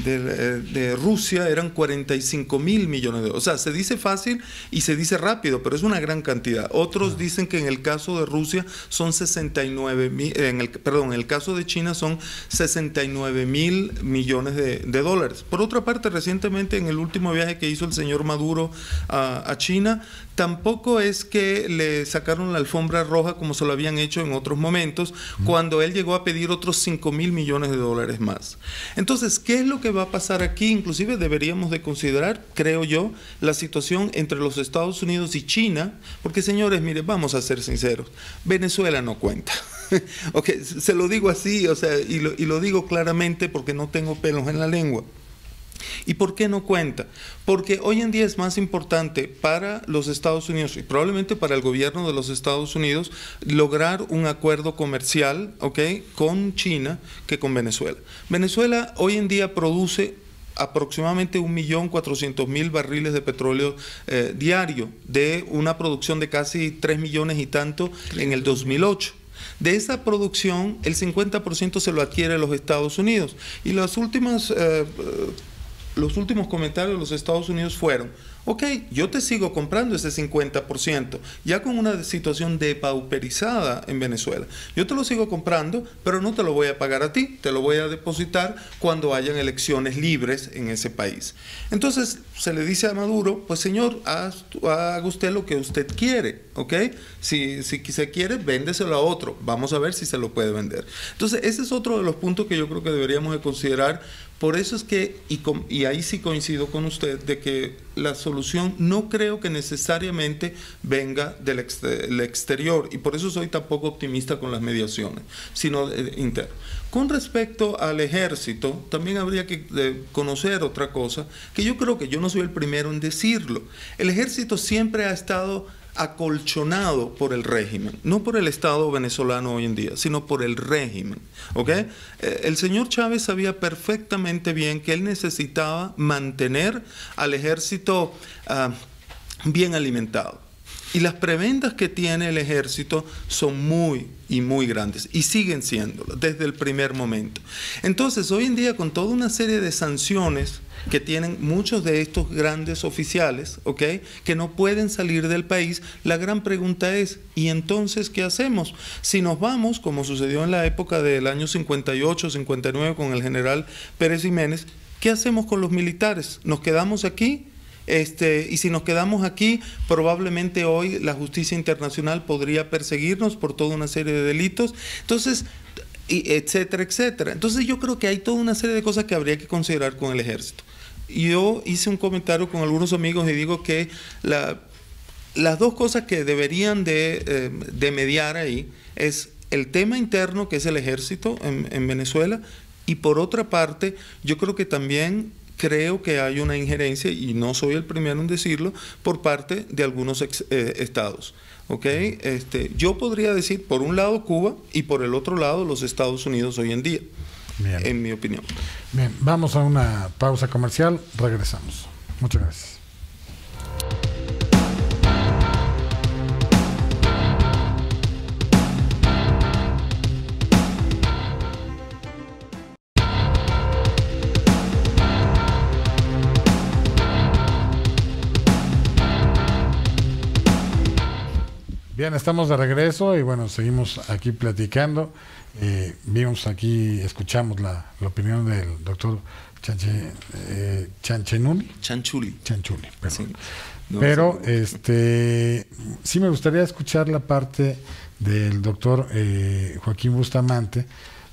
D: de Rusia eran 45.000 millones de dólares. O sea, se dice fácil y se dice rápido, pero es una gran cantidad. Otros dicen que en el caso de Rusia son 69.000, en el caso de China son 69.000 millones de dólares. Por otra parte, recientemente en el último viaje que hizo el señor Maduro a China, tampoco es que le sacaron la alfombra roja como se lo habían hecho en otros momentos, cuando él llegó a pedir otros 5.000 millones de dólares más. Entonces, ¿qué es lo que va a pasar aquí? Inclusive deberíamos de considerar, creo yo, la situación entre los Estados Unidos y China, porque señores, mire, vamos a ser sinceros, Venezuela no cuenta. Okay, se lo digo así, o sea, y lo digo claramente porque no tengo pelos en la lengua. ¿Y por qué no cuenta? Porque hoy en día es más importante para los Estados Unidos y probablemente para el gobierno de los Estados Unidos lograr un acuerdo comercial, ¿okay?, con China que con Venezuela. Venezuela hoy en día produce aproximadamente 1.400.000 barriles de petróleo diario, de una producción de casi 3 millones y tanto en el 2008. De esa producción, el 50% se lo adquiere los Estados Unidos. Y los últimos comentarios de los Estados Unidos fueron: ok, yo te sigo comprando ese 50%, ya con una situación depauperizada en Venezuela. Yo te lo sigo comprando, pero no te lo voy a pagar a ti, te lo voy a depositar cuando hayan elecciones libres en ese país. Entonces se le dice a Maduro: pues señor, haga usted lo que usted quiere, ¿ok? Si se quiere, véndeselo a otro, vamos a ver si se lo puede vender. Entonces ese es otro de los puntos que yo creo que deberíamos de considerar. Por eso es que, y ahí sí coincido con usted, de que la solución no creo que necesariamente venga del exterior, y por eso soy tan poco optimista con las mediaciones, sino interno. Con respecto al ejército, también habría que conocer otra cosa, que yo creo que yo no soy el primero en decirlo. El ejército siempre ha estado acolchonado por el régimen, no por el Estado venezolano hoy en día, sino por el régimen, ¿ok? El señor Chávez sabía perfectamente bien que él necesitaba mantener al ejército bien alimentado. Y las prebendas que tiene el ejército son muy grandes y siguen siéndolo desde el primer momento. Entonces, hoy en día, con toda una serie de sanciones que tienen muchos de estos grandes oficiales, ¿ok?, que no pueden salir del país, la gran pregunta es: ¿y entonces qué hacemos? Si nos vamos, como sucedió en la época del año 58, 59 con el general Pérez Jiménez, ¿qué hacemos con los militares? ¿Nos quedamos aquí? Y si nos quedamos aquí, probablemente hoy la justicia internacional podría perseguirnos por toda una serie de delitos. Entonces, etcétera, etcétera. Entonces yo creo que hay toda una serie de cosas que habría que considerar con el ejército. Yo hice un comentario con algunos amigos y digo que las dos cosas que deberían de mediar ahí es el tema interno, que es el ejército en Venezuela, y por otra parte, yo creo que también creo que hay una injerencia, y no soy el primero en decirlo, por parte de algunos estados. ¿Okay? Yo podría decir, por un lado Cuba y por el otro lado los Estados Unidos hoy en día, bien, en mi opinión.
A: Bien, vamos a una pausa comercial, regresamos. Muchas gracias. Bien, estamos de regreso y bueno, seguimos aquí platicando. Escuchamos la opinión del doctor Chanchuli, perdón. Sí. No, pero sí me gustaría escuchar la parte del doctor Joaquín Bustamante,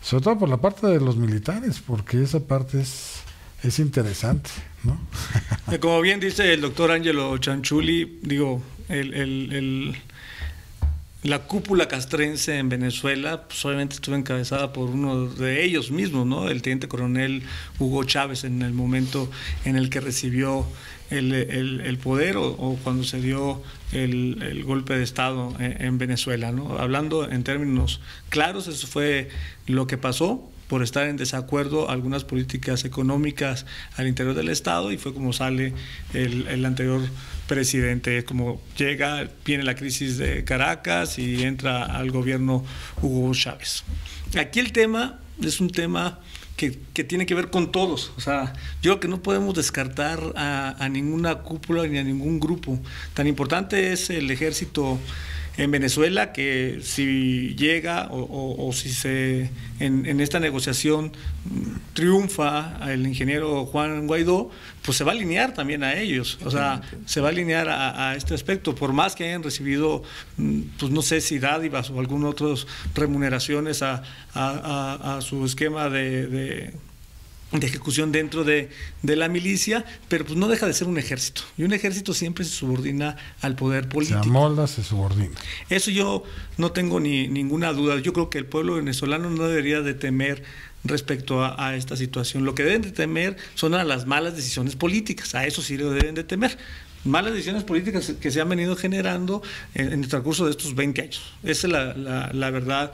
A: sobre todo por la parte de los militares, porque esa parte es interesante, ¿no?
B: Como bien dice el doctor Angelo Chanchuli, digo, la cúpula castrense en Venezuela, pues obviamente estuvo encabezada por uno de ellos mismos, ¿no? El teniente coronel Hugo Chávez, en el momento en el que recibió el poder o cuando se dio el golpe de Estado en Venezuela, ¿no? Hablando en términos claros, eso fue lo que pasó por estar en desacuerdo algunas políticas económicas al interior del Estado, y fue como sale el anterior presidente, como viene la crisis de Caracas y entra al gobierno Hugo Chávez. Aquí el tema es un tema que tiene que ver con todos. O sea, yo creo que no podemos descartar a ninguna cúpula ni a ningún grupo. Tan importante es el ejército en Venezuela, que si llega o si en esta negociación triunfa el ingeniero Juan Guaidó, pues se va a alinear también a ellos, o sea, se va a alinear a este aspecto, por más que hayan recibido, pues no sé si dádivas o algunas otras remuneraciones a su esquema de ejecución dentro de la milicia, pero pues no deja de ser un ejército, y un ejército siempre se subordina al poder político.
A: Se amolda, se subordina.
B: Eso yo no tengo ninguna duda. Yo creo que el pueblo venezolano no debería de temer respecto a esta situación. Lo que deben de temer son a las malas decisiones políticas, a eso sí lo deben de temer. Malas decisiones políticas que se han venido generando en el transcurso de estos 20 años. Esa es la verdad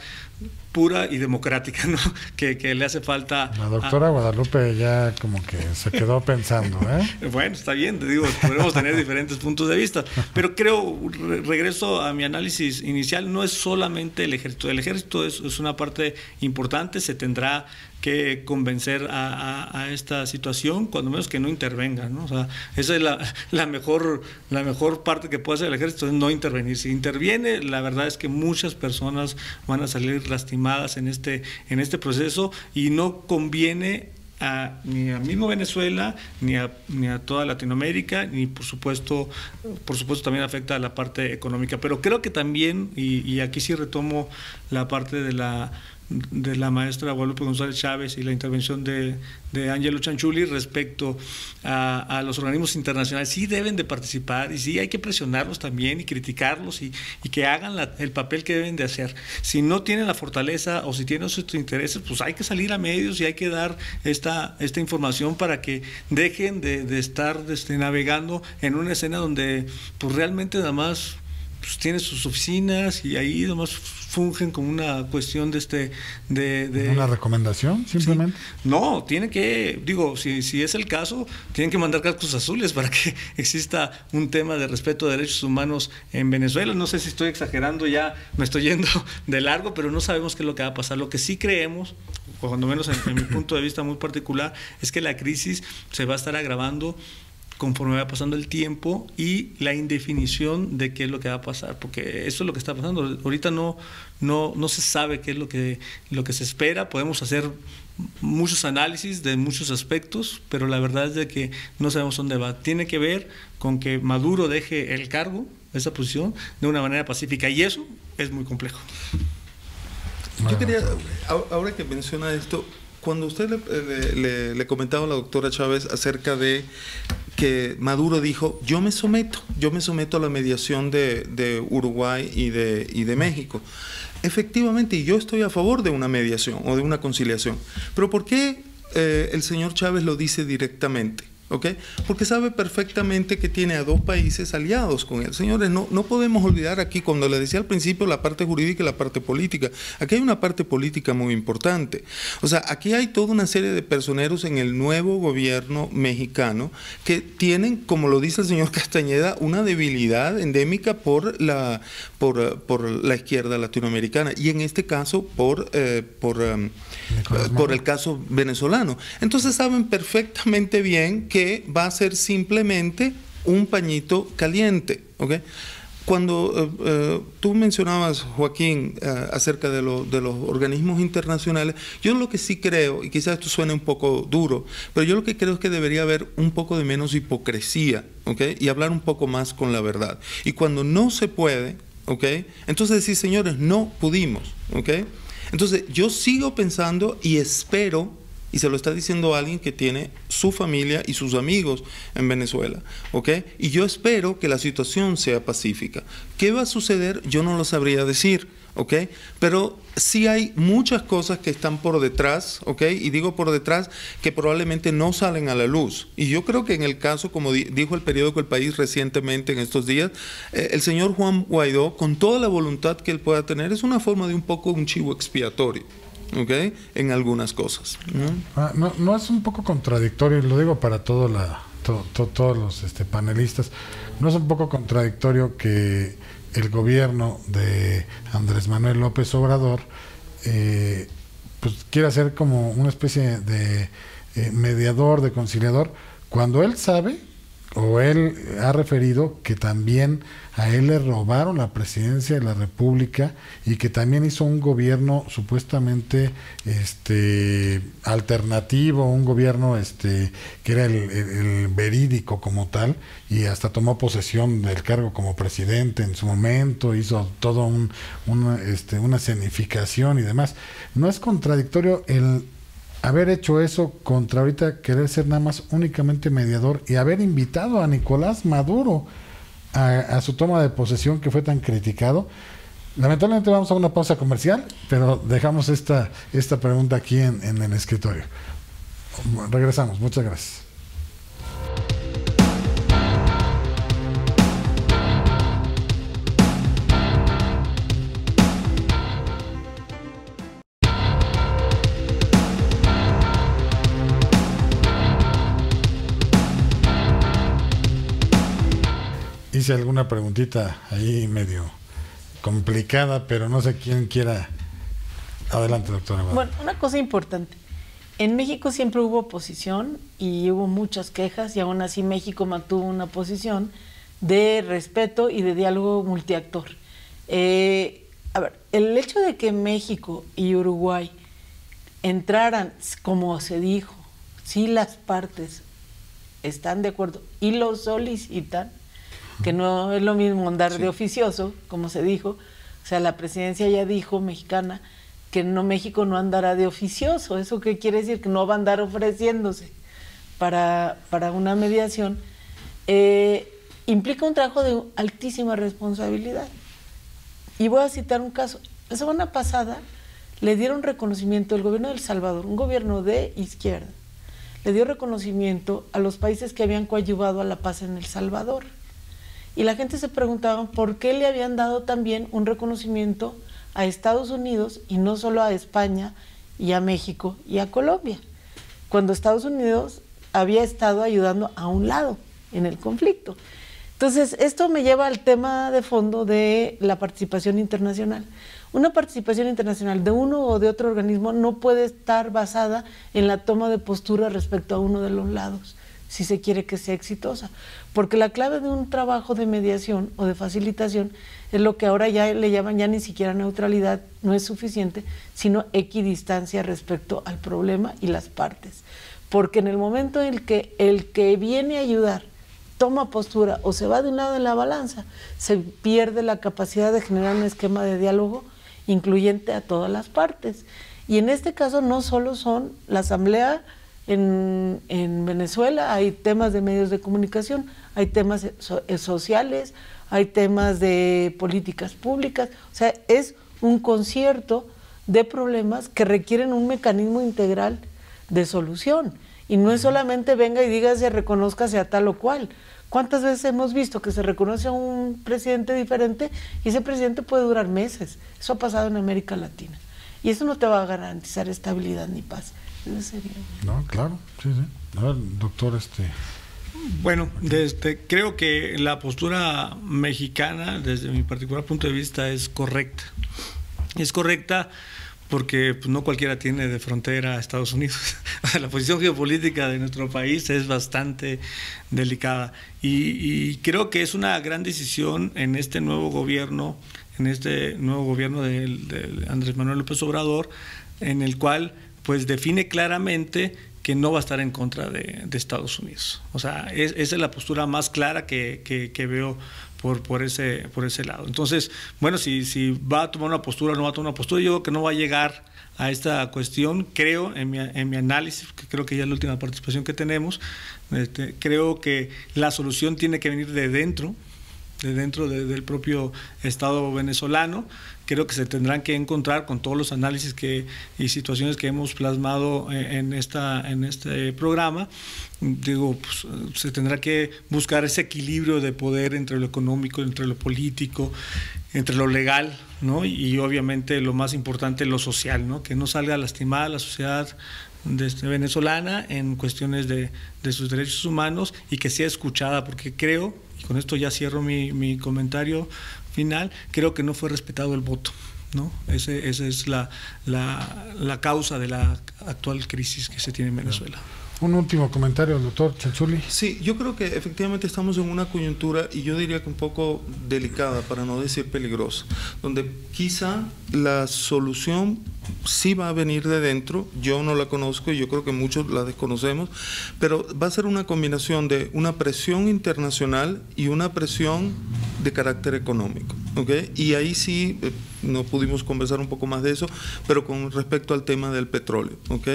B: pura y democrática, ¿no? Que le hace falta.
A: La doctora Guadalupe ya como que se quedó pensando, ¿eh?
B: Bueno, está bien, te digo, podemos tener diferentes puntos de vista, pero creo, regreso a mi análisis inicial, no es solamente el ejército. El ejército es una parte importante, se tendrá que convencer a esta situación, cuando menos que no intervenga, ¿no? O sea, esa es la mejor parte que puede hacer el ejército, es no intervenir. Si interviene, la verdad es que muchas personas van a salir lastimadas en este proceso, y no conviene ni a mismo Venezuela, ni a toda Latinoamérica, ni por supuesto también afecta a la parte económica. Pero creo que también, y aquí sí retomo la parte de la maestra Guadalupe González Chávez y la intervención de Angelo Chanchulli respecto a los organismos internacionales, sí deben de participar, y sí hay que presionarlos también y criticarlos, y que hagan el papel que deben de hacer. Si no tienen la fortaleza o si tienen sus intereses, pues hay que salir a medios y hay que dar esta información para que dejen de estar navegando en una escena donde pues realmente nada más pues tiene sus oficinas y ahí nomás fungen como una cuestión de
A: una recomendación simplemente.
B: Sí. No, tiene que, digo, si es el caso, tienen que mandar cascos azules para que exista un tema de respeto de derechos humanos en Venezuela. No sé si estoy exagerando, ya me estoy yendo de largo, pero no sabemos qué es lo que va a pasar. Lo que sí creemos, o cuando menos en mi punto de vista muy particular, es que la crisis se va a estar agravando conforme va pasando el tiempo y la indefinición de qué es lo que va a pasar, porque eso es lo que está pasando. Ahorita no se sabe qué es lo que se espera. Podemos hacer muchos análisis de muchos aspectos, pero la verdad es de que no sabemos dónde va. Tiene que ver con que Maduro deje el cargo, esa posición, de una manera pacífica, y eso es muy complejo.
D: Yo quería, ahora que menciona esto, cuando usted le comentaba a la doctora Chávez acerca de que Maduro dijo, yo me someto a la mediación de Uruguay y de México. Efectivamente, y yo estoy a favor de una mediación o de una conciliación. Pero ¿por qué el señor Chávez lo dice directamente? ¿Okay? Porque sabe perfectamente que tiene a dos países aliados con él. Señores, no podemos olvidar aquí, cuando le decía al principio la parte jurídica y la parte política, aquí hay una parte política muy importante. O sea, aquí hay toda una serie de personeros en el nuevo gobierno mexicano que tienen, como lo dice el señor Castañeda, una debilidad endémica por la izquierda latinoamericana, y en este caso por el caso venezolano. Entonces saben perfectamente bien que va a ser simplemente un pañito caliente, ¿ok? Cuando tú mencionabas, Joaquín, acerca de los organismos internacionales, yo lo que sí creo, y quizás esto suene un poco duro, pero yo lo que creo es que debería haber un poco de menos hipocresía, ¿ok? Y hablar un poco más con la verdad. Y cuando no se puede, ¿ok? Entonces decir, señores, no pudimos, ¿ok? Entonces yo sigo pensando y espero, y se lo está diciendo alguien que tiene su familia y sus amigos en Venezuela, ¿ok? Y yo espero que la situación sea pacífica. ¿Qué va a suceder? Yo no lo sabría decir, ¿ok? Pero sí hay muchas cosas que están por detrás, ¿ok? Y digo por detrás, que probablemente no salen a la luz. Y yo creo que en el caso, como dijo el periódico El País recientemente en estos días, el señor Juan Guaidó, con toda la voluntad que él pueda tener, es una forma de un poco un chivo expiatorio, ¿ok? En algunas cosas.
A: No es un poco contradictorio, y lo digo para todos los panelistas, no es un poco contradictorio que el gobierno de Andrés Manuel López Obrador pues quiere hacer como una especie de mediador, de conciliador, cuando él sabe, o él ha referido que también a él le robaron la presidencia de la República y que también hizo un gobierno supuestamente alternativo, un gobierno que era el verídico como tal, y hasta tomó posesión del cargo como presidente en su momento, hizo todo una escenificación y demás. ¿No es contradictorio el haber hecho eso contra ahorita querer ser nada más únicamente mediador y haber invitado a Nicolás Maduro a su toma de posesión, que fue tan criticado? Lamentablemente vamos a una pausa comercial, pero dejamos esta pregunta aquí en el escritorio. Regresamos, muchas gracias. Hice alguna preguntita ahí medio complicada, pero no sé quién quiera. Adelante, doctora.
C: Bueno, una cosa importante. En México siempre hubo oposición y hubo muchas quejas, y aún así México mantuvo una posición de respeto y de diálogo multiactor. A ver, el hecho de que México y Uruguay entraran, como se dijo, si las partes están de acuerdo y lo solicitan, que no es lo mismo andar de oficioso, como se dijo. O sea, la presidencia ya dijo, mexicana, que México no andará de oficioso. ¿Eso qué quiere decir? Que no va a andar ofreciéndose para una mediación. Implica un trabajo de altísima responsabilidad. Y voy a citar un caso. La semana pasada le dieron reconocimiento al gobierno de El Salvador, un gobierno de izquierda, le dio reconocimiento a los países que habían coadyuvado a la paz en El Salvador. Y la gente se preguntaba por qué le habían dado también un reconocimiento a Estados Unidos y no solo a España y a México y a Colombia, cuando Estados Unidos había estado ayudando a un lado en el conflicto. Entonces, esto me lleva al tema de fondo de la participación internacional. Una participación internacional de uno o de otro organismo no puede estar basada en la toma de postura respecto a uno de los lados, si se quiere que sea exitosa. Porque la clave de un trabajo de mediación o de facilitación es lo que ahora ya le llaman, ya ni siquiera neutralidad, no es suficiente, sino equidistancia respecto al problema y las partes. Porque en el momento en el que viene a ayudar toma postura o se va de un lado de la balanza, se pierde la capacidad de generar un esquema de diálogo incluyente a todas las partes. Y en este caso no solo son la Asamblea. En Venezuela hay temas de medios de comunicación, hay temas sociales, hay temas de políticas públicas. O sea, es un concierto de problemas que requieren un mecanismo integral de solución. Y no es solamente venga y dígase, reconózcase a tal o cual. ¿Cuántas veces hemos visto que se reconoce a un presidente diferente y ese presidente puede durar meses? Eso ha pasado en América Latina. Y eso no te va a garantizar estabilidad ni paz.
A: No, claro, sí. A ver, doctor,
B: Bueno, creo que la postura mexicana, desde mi particular punto de vista, es correcta. Es correcta porque pues, no cualquiera tiene de frontera a Estados Unidos. La posición geopolítica de nuestro país es bastante delicada y creo que es una gran decisión en este nuevo gobierno, de Andrés Manuel López Obrador, en el cual pues define claramente que no va a estar en contra de Estados Unidos. O sea, esa es la postura más clara que veo por ese lado. Entonces, bueno, si va a tomar una postura o no va a tomar una postura, yo creo que no va a llegar a esta cuestión. Creo, en mi análisis, que creo que ya es la última participación que tenemos, creo que la solución tiene que venir de dentro del propio Estado venezolano. Creo que se tendrán que encontrar con todos los análisis y situaciones que hemos plasmado en este programa. Digo, pues, se tendrá que buscar ese equilibrio de poder entre lo económico, entre lo político, entre lo legal, ¿no? Y obviamente lo más importante, lo social, ¿no? Que no salga lastimada la sociedad venezolana en cuestiones de sus derechos humanos y que sea escuchada, porque creo, y con esto ya cierro mi comentario final, creo que no fue respetado el voto ¿no? Esa es la causa de la actual crisis que se tiene en Venezuela.
A: Un último comentario, doctor Chanchuli.
D: Sí, yo creo que efectivamente estamos en una coyuntura, y yo diría que un poco delicada, para no decir peligrosa, donde quizá la solución sí va a venir de dentro. Yo no la conozco y yo creo que muchos la desconocemos, pero va a ser una combinación de una presión internacional y una presión de carácter económico, ¿ok? Y ahí sí no pudimos conversar un poco más de eso, pero con respecto al tema del petróleo, ¿ok?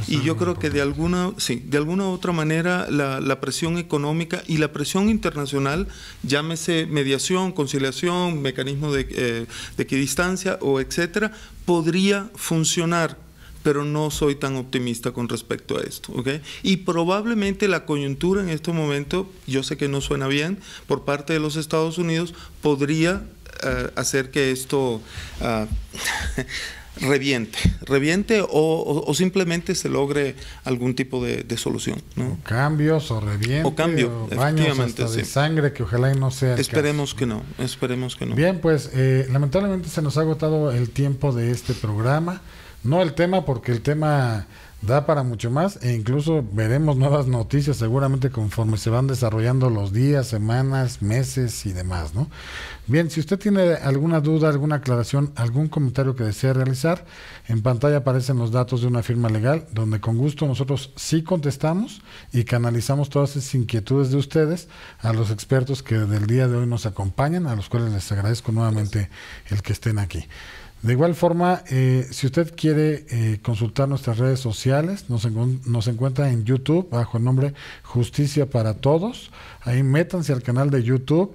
D: Y yo creo que de alguna u otra manera la presión económica y la presión internacional, llámese mediación, conciliación, mecanismo de equidistancia o etcétera, podría funcionar, pero no soy tan optimista con respecto a esto, ¿ok? Y probablemente la coyuntura en este momento, yo sé que no suena bien, por parte de los Estados Unidos, podría hacer que esto reviente o simplemente se logre algún tipo de solución, ¿no?
A: O cambios, o reviente, o baños hasta de sangre, que ojalá y no sea el
D: esperemos
A: caso.
D: Que no, esperemos que no.
A: Bien, pues lamentablemente se nos ha agotado el tiempo de este programa, no el tema, porque el tema da para mucho más, e incluso veremos nuevas noticias seguramente conforme se van desarrollando los días, semanas, meses y demás, ¿no? Bien, si usted tiene alguna duda, alguna aclaración, algún comentario que desee realizar, en pantalla aparecen los datos de una firma legal, donde con gusto nosotros sí contestamos y canalizamos todas esas inquietudes de ustedes a los expertos que del día de hoy nos acompañan, a los cuales les agradezco nuevamente el que estén aquí. De igual forma, si usted quiere consultar nuestras redes sociales, nos encuentra en YouTube bajo el nombre Justicia para Todos. Ahí métanse al canal de YouTube,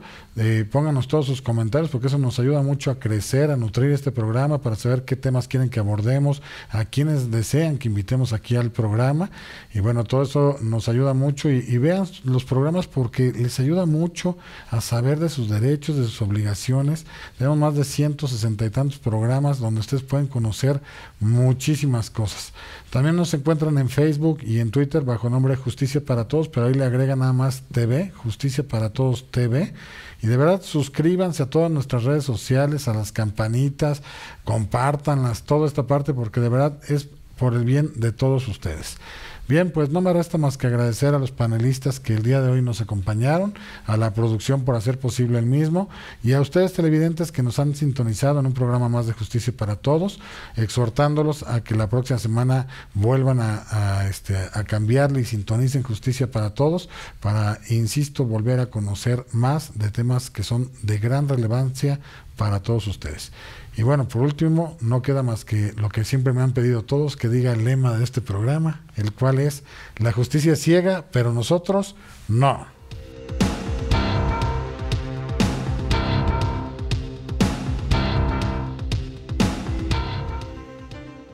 A: pónganos todos sus comentarios, porque eso nos ayuda mucho a crecer, a nutrir este programa, para saber qué temas quieren que abordemos, a quienes desean que invitemos aquí al programa. Y bueno, todo eso nos ayuda mucho, y vean los programas porque les ayuda mucho a saber de sus derechos, de sus obligaciones. Tenemos más de 160 y tantos programas donde ustedes pueden conocer muchísimas cosas. También nos encuentran en Facebook y en Twitter bajo el nombre Justicia para Todos, pero ahí le agregan nada más TV, Justicia para Todos TV. Y de verdad, suscríbanse a todas nuestras redes sociales, a las campanitas, compártanlas, toda esta parte, porque de verdad es por el bien de todos ustedes. Bien, pues no me resta más que agradecer a los panelistas que el día de hoy nos acompañaron, a la producción por hacer posible el mismo, y a ustedes televidentes que nos han sintonizado en un programa más de Justicia para Todos, exhortándolos a que la próxima semana vuelvan a cambiarle y sintonicen Justicia para Todos, para, insisto, volver a conocer más de temas que son de gran relevancia para todos ustedes. Y bueno, por último, no queda más que lo que siempre me han pedido todos, que diga el lema de este programa, el cual es: la justicia es ciega, pero nosotros no.